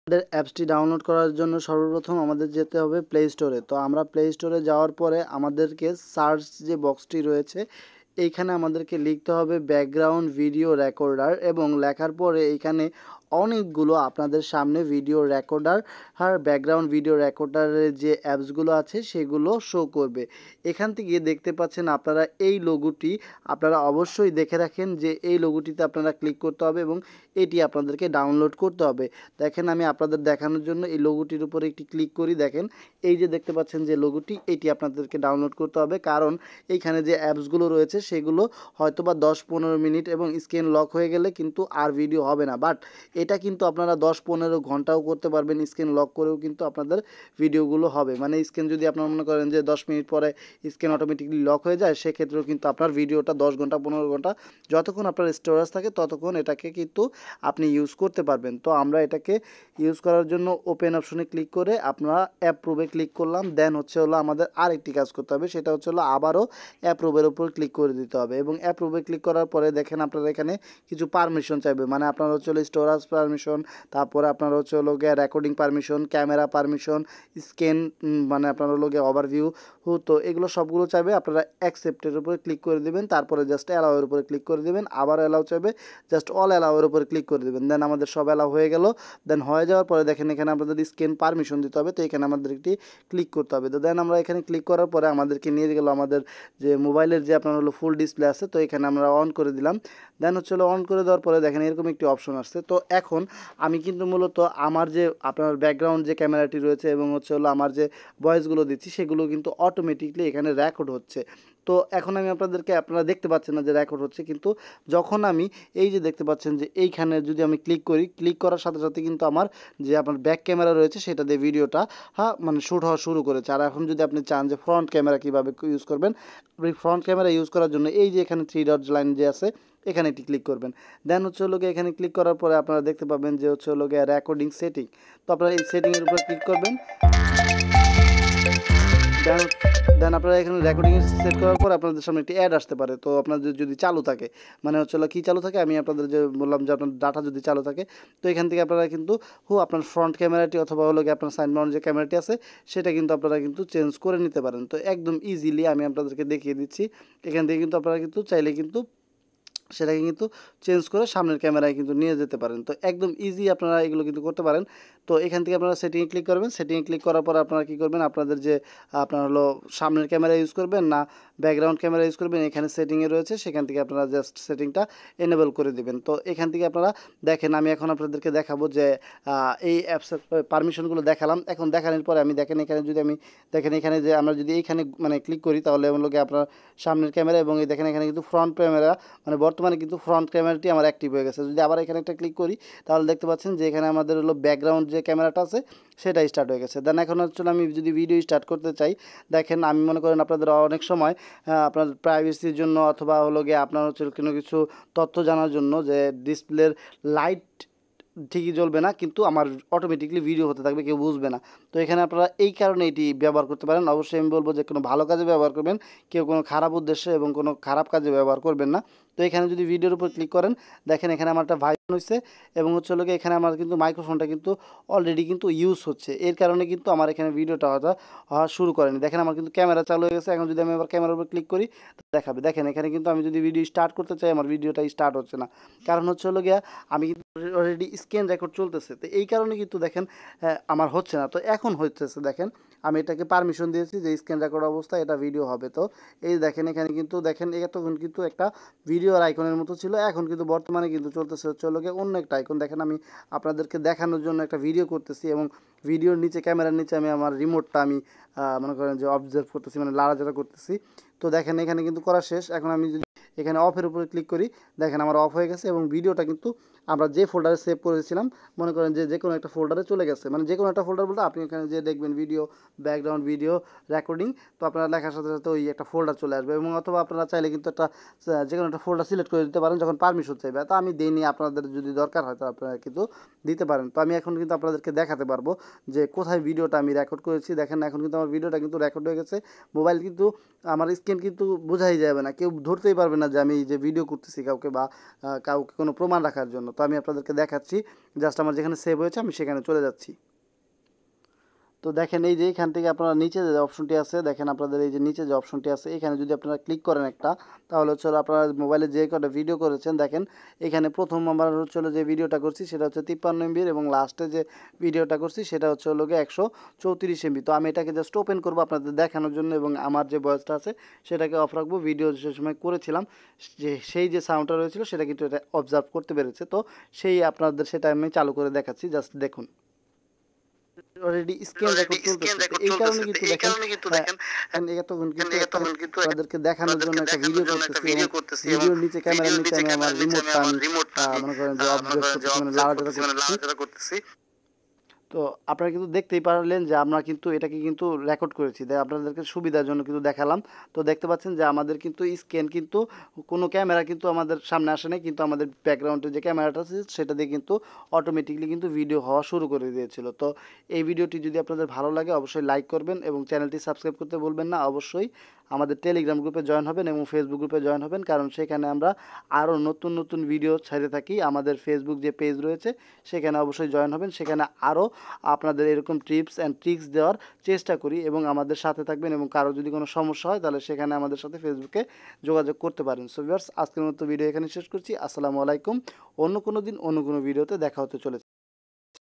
আমাদের অ্যাপসটি ডাউনলোড করার জন্য সর্বপ্রথম আমাদের যেতে হবে প্লে স্টোরে। তো আমরা প্লে স্টোরে যাওয়ার পরে আমাদেরকে সার্চ যে বক্সটি রয়েছে এইখানে আমাদেরকে লিখতে হবে ব্যাকগ্রাউন্ড ভিডিও রেকর্ডার, এবং লেখার পরে এইখানে অনেকগুলো আপনাদের সামনে ভিডিও রেকর্ডার ব্যাকগ্রাউন্ড ভিডিও রেকর্ডারের যে অ্যাপসগুলো আছে সেগুলো শো করবে। এখান থেকে দেখতে পাচ্ছেন আপনারা এই লোগোটি আপনারা অবশ্যই দেখে রাখেন যে এই লোগোটিতে আপনারা ক্লিক করতে হবে এবং এটি আপনাদেরকে ডাউনলোড করতে হবে। দেখেন আমি আপনাদের দেখানোর জন্য এই লোগোটির উপরে একটি ক্লিক করি। দেখেন এই যে দেখতে পাচ্ছেন যে লোগোটি, এটি আপনাদেরকে ডাউনলোড করতে হবে, কারণ এইখানে যে অ্যাপসগুলো রয়েছে সেগুলো হয়তো বা 10-15 মিনিট এবং স্ক্রিন লক হয়ে গেলে কিন্তু আর ভিডিও হবে না। বাট এটা কিন্তু আপনারা 10-15 ঘন্টাও করতে পারবেন, স্ক্রিন লক করেও কিন্তু আপনাদের ভিডিওগুলো হবে। মানে স্ক্রিন যদি আপনারা মনে করেন যে 10 মিনিট পরে স্ক্রিন অটোমেটিকলি লক হয়ে যায়, সেক্ষেত্রেও কিন্তু আপনার ভিডিওটা 10 ঘন্টা 15 ঘন্টা যতক্ষণ আপনার স্টোরেজ থাকে ততক্ষণ এটাকে কিন্তু আপনি ইউজ করতে পারবেন। তো আমরা এটাকে ইউজ করার জন্য ওপেন অপশনে ক্লিক করে আপনারা অ্যাপ্রুভে ক্লিক করলাম। দেন হলো আমাদের আরেকটি কাজ করতে হবে, সেটা হলো আবারও অ্যাপ্রুভের উপর ক্লিক করে দিতে হবে। এবং অ্যাপ্রুভে ক্লিক করার পরে দেখেন আপনারা এখানে কিছু পারমিশন চাইবে, মানে আপনার স্টোরেজ পারমিশন, তারপরে আপনার recording permission, camera permission, scan, মানে আপনার ওভারভিউ। তো এগুলো সবগুলো চাইবে, আপনারা অ্যাকসেপ্টের উপরে ক্লিক করে দেবেন, তারপরে জাস্ট অ্যালাউয়ের উপরে ক্লিক করে দেবেন, আবার অ্যালাউ চাইবে, জাস্ট অল অ্যালাউয়ের উপরে ক্লিক করে দেবেন। দেন আমাদের সব অ্যালাউ হয়ে গেল। দেন হয়ে যাওয়ার পরে দেখেন এখানে আপনাদের স্ক্যান পারমিশন দিতে হবে, তো এখানে আমাদের একটি ক্লিক করতে হবে। তো দেন আমরা এখানে ক্লিক করার পরে আমাদেরকে নিয়ে গেল আমাদের যে মোবাইলের যে আপনার ফুল ডিসপ্লে আছে, তো এখানে আমরা অন করে দিলাম। দেন অন করে দেওয়ার পরে দেখেন এরকম একটি অপশন আসছে। তো এখন আমি কিন্তু মূলত আমার যে আপনার ব্যাকগ্রাউন্ড যে ক্যামেরাটি রয়েছে এবং আমার যে ভয়েসগুলো দিচ্ছি সেগুলো কিন্তু অটোমেটিকলি এখানে রেকর্ড হচ্ছে। তো এখন আমি আপনারা দেখতে পাচ্ছেন না যে রেকর্ড হচ্ছে, কিন্তু যখন আমি এই যে দেখতে পাচ্ছেন যে এইখানে যদি আমি ক্লিক করি, ক্লিক করার সাথে সাথে কিন্তু আমার যে আপনার ব্যাক ক্যামেরা রয়েছে সেটা দিয়ে ভিডিওটা মানে শ্যুট হওয়া শুরু করেছে। আর এখন যদি আপনি চান যে ফ্রন্ট ক্যামেরা কীভাবে ইউজ করবেন, আপনি ফ্রন্ট ক্যামেরা ইউজ করার জন্য এই যে এখানে 3 ডট লাইন যে আছে এখানে একটি ক্লিক করবেন। দেন এখানে ক্লিক করার পরে আপনারা দেখতে পাবেন যে রেকর্ডিং সেটিং। তো আপনারা এই সেটিংয়ের উপর ক্লিক করবেন। দেন আপনারা এখানে রেকর্ডিং সেট করার পর আপনাদের সামনে একটি অ্যাড আসতে পারে। তো আপনাদের যদি চালু থাকে, মানে কি চালু থাকে, আমি আপনাদের যে বললাম যে আপনার ডাটা যদি চালু থাকে, তো এখান থেকে আপনারা কিন্তু আপনার ফ্রন্ট ক্যামেরাটি অথবা আপনার সাইড মাউন্ট যে ক্যামেরাটি আছে সেটা কিন্তু আপনারা কিন্তু চেঞ্জ করে নিতে পারেন। তো একদম ইজিলি আমি আপনাদেরকে দেখিয়ে দিচ্ছি। এখান থেকে কিন্তু আপনারা কিন্তু চাইলে কিন্তু সেটাকে কিন্তু চেঞ্জ করে সামনের ক্যামেরায় কিন্তু নিয়ে যেতে পারেন। তো একদম ইজি আপনারা এগুলো কিন্তু করতে পারেন। তো এখান থেকে আপনারা সেটিংয়ে ক্লিক করবেন। সেটিংয়ে ক্লিক করার পর আপনারা কী করবেন, আপনাদের যে আপনার সামনের ক্যামেরা ইউজ করবেন না ব্যাকগ্রাউন্ড ক্যামেরা ইউজ করবেন, এখানে সেটিংয়ে রয়েছে, সেখান থেকে আপনারা জাস্ট সেটিংটা এনেবল করে দেবেন। তো এখান থেকে আপনারা দেখেন আমি এখন আপনাদেরকে দেখাবো যে এই অ্যাপসের পারমিশনগুলো দেখালাম। এখন দেখানোর পরে আমি দেখেন এখানে যদি আমি দেখেন এখানে যে আমরা যদি এইখানে মানে ক্লিক করি তাহলে আপনার সামনের ক্যামেরা এবং এই দেখেন এখানে কিন্তু ফ্রন্ট ক্যামেরা মানে বর্তমানে কিন্তু ফ্রন্ট ক্যামেরাটি আমার অ্যাক্টিভ হয়ে গেছে। যদি আবার এখানে একটা ক্লিক করি তাহলে দেখতে পাচ্ছেন যে এখানে আমাদের ব্যাকগ্রাউন্ড যে ক্যামেরাটা আছে সেটা স্টার্ট হয়ে গেছে। দেন এখন আমি যদি ভিডিও স্টার্ট করতে চাই, দেখেন আমি মনে করেন আপনাদের অনেক সময় আপনার প্রাইভেসির জন্য অথবা আপনার কোনো কিছু তথ্য জানার জন্য যে ডিসপ্লের লাইট ঠিকই জ্বলবে না, কিন্তু আমার অটোমেটিকলি ভিডিও হতে থাকবে, কেউ বুঝবে না। তো এখানে আপনারা এই কারণে এটি ব্যবহার করতে পারেন। অবশ্যই আমি বলবো যে কোনো ভালো কাজে ব্যবহার করবেন, কেউ কোনো খারাপ উদ্দেশ্যে এবং কোনো খারাপ কাজে ব্যবহার করবেন না। তো এখানে যদি ভিডিওর উপর ক্লিক করেন, দেখেন এখানে আমার একটা ভাইব্রেশন হচ্ছে এবং এখানে আমার কিন্তু মাইক্রোফোনটা কিন্তু অলরেডি কিন্তু ইউজ হচ্ছে। এর কারণে কিন্তু আমার এখানে ভিডিওটা হওয়া শুরু করেনি। দেখেন আমার কিন্তু ক্যামেরা চালু হয়ে গেছে। এখন যদি আমি আবার ক্যামেরার উপর ক্লিক করি দেখাবে, দেখেন এখানে কিন্তু আমি যদি ভিডিও স্টার্ট করতে চাই আমার ভিডিওটা স্টার্ট হচ্ছে না, কারণ আমি কিন্তু অলরেডি স্ক্রিন রেকর্ড চলতেছে। তো এই কারণে কিন্তু দেখেন আমার হচ্ছে না। তো এখন হচ্ছে, দেখেন আমি এটাকে পারমিশন দিয়েছি যে স্ক্রিন রেকর্ড অবস্থায় এটা ভিডিও হবে। তো এই দেখেন এখানে কিন্তু দেখেন এতক্ষণ কিন্তু একটা ভিডিওর আইকনের মতো ছিল, এখন কিন্তু বর্তমানে কিন্তু চলতেছে অন্য একটা আইকন। দেখেন আমি আপনাদেরকে দেখানোর জন্য একটা ভিডিও করতেছি এবং ভিডিওর নিচে ক্যামেরার নিচে আমি আমার রিমোটটা আমি মনে করেন যে অবজার্ভ করতেছি, মানে লাড়াচাড়া করতেছি। তো দেখেন এখানে কিন্তু করা শেষ। এখন আমি যদি এখানে অফের উপরে ক্লিক করি, দেখেন আমার অফ হয়ে গেছে এবং ভিডিওটা কিন্তু আমরা যে ফোল্ডারে সেভ করেছিলাম মনে করেন যে কোনো একটা ফোল্ডারে চলে গেছে। মানে যে কোনো একটা ফোল্ডার বলতে আপনি এখানে যে দেখবেন ভিডিও ব্যাকগ্রাউন্ড ভিডিও রেকর্ডিং, তো আপনারা লেখার সাথে সাথে ওই একটা ফোল্ডার চলে আসবে। এবং অথবা আপনারা চাইলে কিন্তু একটা যে কোনো একটা ফোল্ডার সিলেক্ট করে দিতে পারেন যখন পারমিশন চাইবে। তো আমি দিইনি, আপনাদের যদি দরকার হয় তো আপনারা কিন্তু দিতে পারেন। তো আমি এখন কিন্তু আপনাদেরকে দেখাতে পারবো যে কোথায় ভিডিওটা আমি রেকর্ড করেছি। দেখেন এখন কিন্তু আমার ভিডিওটা কিন্তু রেকর্ড হয়ে গেছে। মোবাইল কিন্তু আমার স্ক্রিন কিন্তু বোঝাই যাবে না, কেউ ধরতেই পারবে না যে আমি যে ভিডিও করতেছি কাউকে বা কাউকে কোনো প্রমাণ রাখার জন্য। তো আমি আপনাদেরকে দেখাচ্ছি, জাস্ট আমার যেখানে সেভ হয়েছে আমি সেখানে চলে যাচ্ছি। তো দেখেন এই যে এখান থেকে আপনারা নিচে যে অপশনটি আছে, দেখেন আপনাদের এই যে নিচে যে অপশনটি আছে এখানে যদি আপনারা ক্লিক করেন একটা, তাহলে হচ্ছে আপনারা মোবাইলে যে কটা ভিডিও করেছেন দেখেন এখানে প্রথম আমার হচ্ছে যে ভিডিওটা করছি সেটা হচ্ছে 53 এমবির এবং লাস্টে যে ভিডিওটা করছি সেটা হচ্ছে 134 এমবি। তো আমি এটাকে জাস্ট ওপেন করবো আপনাদের দেখানোর জন্য এবং আমার যে ভয়েসটা আছে সেটাকে অফ রাখবো। ভিডিও যে সময় করেছিলাম যে সেই যে সাউন্ডটা রয়েছিল সেটা কিন্তু এটা অবজার্ভ করতে পেরেছে। তো সেই আপনাদের সেটা আমি চালু করে দেখাচ্ছি, জাস্ট দেখুন। অলরেডি স্ক্রিন রেকর্ড চলতেছে, তো এই কারণে কিন্তু দেখেন এতক্ষণ কিন্তু একটা আপনাদেরকে দেখানোর জন্য একটা ভিডিও করতেছি এবং ভিডিওর নিচে ক্যামেরার নিচে আমি আমার রিমোটটা আমি মনে করেন যে অবজার্ভ করতেছি, মানে লাড়াচাড়া করতেছি। তো আপনারা কিন্তু দেখতেই পারলেন যে আমরা কিন্তু এটাকে কিন্তু রেকর্ড করেছি, আপনাদেরকে সুবিধার জন্য কিন্তু দেখালাম। তো দেখতে পাচ্ছেন যে আমাদের কিন্তু স্ক্যান কিন্তু কোনো ক্যামেরা কিন্তু আমাদের সামনে আসে নাই, কিন্তু আমাদের ব্যাকগ্রাউন্ডে যে ক্যামেরাটা আছে সেটা দিয়ে কিন্তু অটোমেটিকলি কিন্তু ভিডিও হওয়া শুরু করে দিয়েছিল। তো এই ভিডিওটি যদি আপনাদের ভালো লাগে অবশ্যই লাইক করবেন এবং চ্যানেলটি সাবস্ক্রাইব করতে বলবেন না। অবশ্যই আমাদের টেলিগ্রাম গ্রুপে জয়েন হবেন এবং ফেসবুক গ্রুপে জয়েন হবেন, কারণ সেখানে আমরা আরও নতুন নতুন ভিডিও ছেড়ে থাকি। আমাদের ফেসবুক যে পেজ রয়েছে সেখানে অবশ্যই জয়েন হবেন, সেখানে আরও আপনাদের এরকম টিপস অ্যান্ড ট্রিক্স দেওয়ার চেষ্টা করি এবং আমাদের সাথে থাকবেন। এবং কারো যদি কোনো সমস্যা হয় তাহলে সেখানে আমাদের সাথে ফেসবুকে যোগাযোগ করতে পারেন। সো ভিউয়ার্স, আজকের মতো ভিডিও এখানে শেষ করছি। আসসালামু আলাইকুম। অন্য কোনো দিন অন্য কোনো ভিডিওতে দেখা হতে চলেছে।